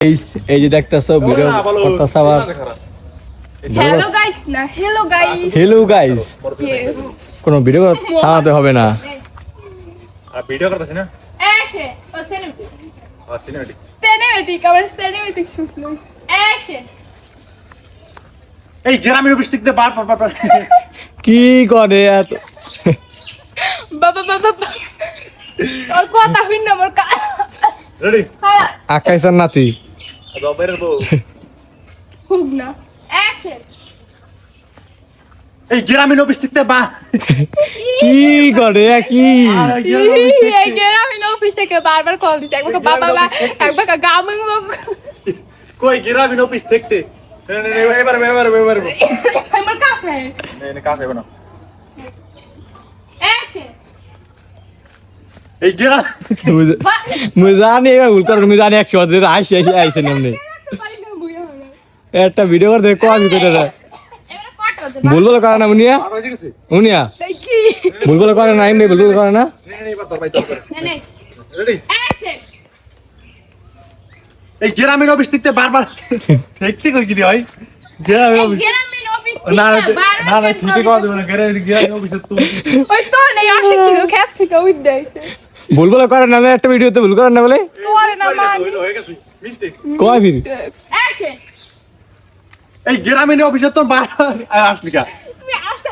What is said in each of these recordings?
এই যে দেখতেছো ভিডিও করতেছ আবার হ্যালো গাইস কোন ভিডিও থামাতে হবে না ভিডিও করতেছ না সিনেমেটিক আমরা সিনেমেটিক শুট নই অ্যাকশন এই গ্রামের অফিস থেকে বার কি করে এত বাবা আর কথা হইন না আমার রেডি আকাইছার নাতি দাও বের বউ হুক না অ্যাকশন এই গ্রামের অফিস থেকে বা কি করে কি এই গ্রামের অফিস থেকে বারবার কল দিতে একবার বাবা একবার গামং কই গ্রামের অফিস থেকে এবার আমার কাছে নে কাছে বানা অ্যাকশন এই গ্রাম মুই জানি এবার ভুল করে মুই জানি 100 দিন আইছে নামনে একটা ভিডিও করে দেখো আমি করে রে বলবো করে না মুনিয়া মুনিয়া কি বলবো করে না এমনি বলবো করে না এবার তোর ভাই তোর নে রেডি অ্যাকশন এই গ্রামের অফিস থেকে বারবার দেখছি কই কি হয় গ্রামের অফিস গ্রামের অফিস না ঠিক কথা বলে গ্রামের অফিস তো ওই তো নেই আশিক থেকে খেত থেকে উঠ দেইছে বলবো করে না একটা ভিডিওতে ভুল করে না বলে করে না মানে হয়ে গেছে মিস্টেক কয় ফির অ্যাকশন এই গ্রামের অফিসে তো বারবার আসলি কা তুমি আসতে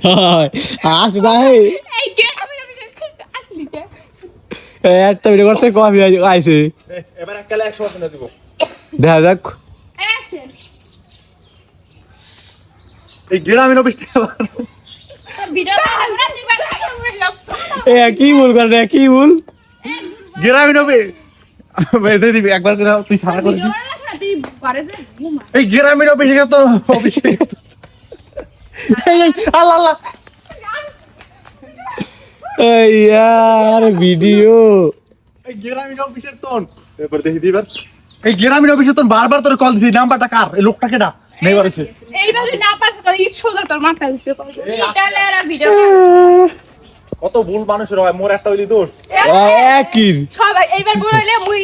হায় আস দাই এই গ্রামের অফিসে আসলি কে একটা ভিডিও করতে কয় ফির আইছে এবার এককালে 100 না দিব দেখা যাক অ্যাকশন এই গ্রামের অফিস থেকে ভিডিও তাহলে দিবা এ কি ভুল করে কি ভুল গ্রামের অফিস বেঁধে দিবি একবার করে তুই সারা করে দিস তুই পারে দে এই গ্রামের অফিসে তো অফিসে এই আল্লাহ আল্লাহ এই यार ভিডিও এই গ্রামের অফিসের তোন এবার দেখি দিবার এই গ্রামের অফিসে তোন বারবার তোর কল দিছি নাম্বারটা কার এই লোকটাকে না নেবার হইছে এইটা যদি না পারছ তাহলে ইট সোজা তোর মাথা দিতে পারবে এটা লেরা ভিডিও কত ভুল মানুষের হয় মোর একটা হইলি দোষ একই সবাই এইবার বলাইলে মুই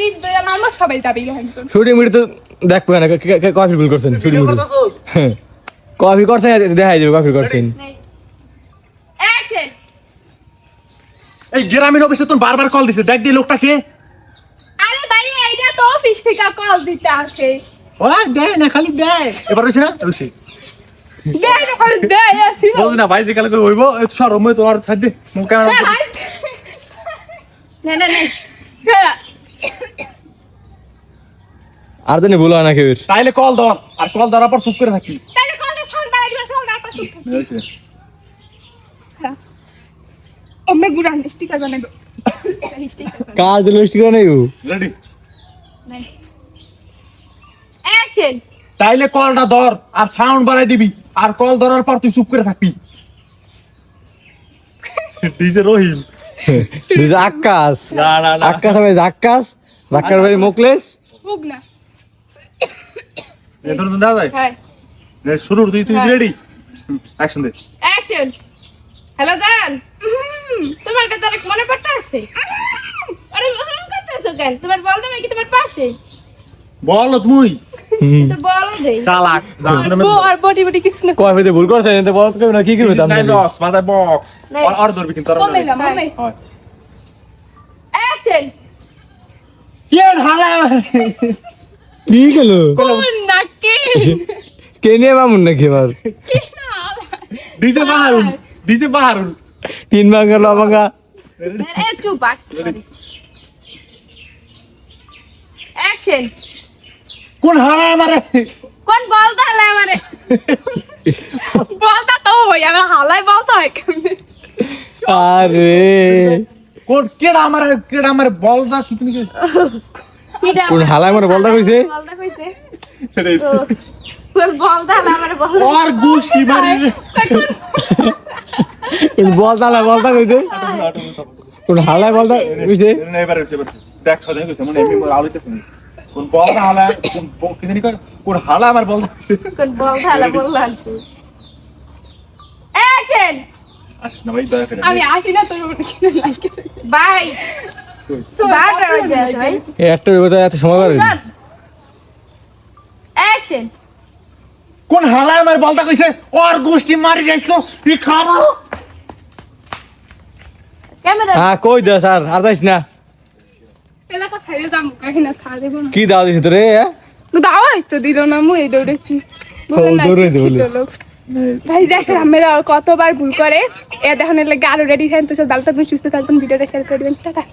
মামা সবাই দাবি একদম শুটিং মিটি তো দেখবো না কফি ভুল করছেন শুটিং ভিডিও মিটি করতেছস কফি করছেন দেখাই দেবো কফি করছেন অ্যাকশন এই গ্রামের অফিসে তোন বারবার কল দিছে দেখ দি লোকটাকে আরে ভাই এইটা তো অফিস থেকে কল দিতে আসে ওই দে না খালি দে এবার হইছে না হইছে দে না খালি দে আসিল বল না ভাই যে কালে তো হইবো সর মই তোর ছাড় দে মুখ ক্যামেরা না আর জানি ভুল হয় না কেউ তাইলে কল ধর আর কল ধরার পর চুপ করে থাকি তাহলে কলটা ছাড় ভাই একবার কল দাও পাশে হইছে ওমে গুড়া স্টিকার বানাবো স্টিকার কাজ লিস্ট করে নেই রেডি নাই অ্যাকশন তাইলে কলটা ধর আর সাউন্ড বাড়াই দিবি আর কল ধরার পর তুই চুপ করে থাকবি ডিজে রহিম আকাশ না আকাশ হবে আকাশ জাক্কার ভাই মোকলেস হুক না এ ধর না যায় হ্যাঁ নে শুরু তুই রেডি অ্যাকশন দে অ্যাকশন হ্যালো জান তোমার কথা আর মনে পড়তে আছে আরে করতেছো কেন তোমার বল দেবে কি তোমার পাশে বল তুই তো বল দে চালাক আর বডি কিছু না কফিতে ভুল করছেন এতে বল কেউ না কি করবে দাম বক্স মাদার বক্স নাই। আর ধরবি কিন্তু কমে না মামে অ্যাকশন কে ঢালা কি গেল কোন নাকি কে নিয়ে মামুন নাকি এবার কি না ডিজে বাহারুন তিন ভাঙা লবঙ্গা এ চুপ আট অ্যাকশন কোন হালা আমারে কোন বল তাহলে আমারে বলতা তো ভাই আমার হালাই বলতা হয় কেমনে আরে কোন কেডা আমারে বল দা কি তুমি কিডা কোন হালাই মরে বলতা কইছে বলতা কইছে তো কোন বল তাহলে আমারে বল আর গুশ কি মারি কোন বলতা কইছে কোন হালাই বলতা কইছে এবার দেখ সদাই কইছে মনে এমনি আউলিতে শুনি কোন বল দা হালা কোন কি জানি কোন হালা আমার বল দা কইছে কোন বল তাহলে বললাম অ্যাকশন আসনা ভাই দয়া করে আমি আসি না তোর কি লাইক বাই তো বারবার হয়ে যাচ্ছে ভাই একটা কথা এত সময় করে আসেন। কোন হালায় আমার বলতা কইছে ওর গোষ্ঠী মারি যাইছো তুই খারাপ ক্যামেরা হ্যাঁ কই দে স্যার আর যাইস না এলাকা ছাড়িয়ে যাম কাহিনা খা দেব না কি দাও দিছিস তোরে দাওয়াই তো দিল না মু এই দৌড়েছি বুঝলেন না দৌড়ে দে বলে। শিক্ষিত লোক। ভাই দেখেন আমরা কতবার ভুল করে এ দেখুন এর লাগে আরো রেডি থাকেন তো সব ভালো থাকবেন সুস্থ থাকবেন ভিডিওটা শেয়ার করে দেবেন টাটা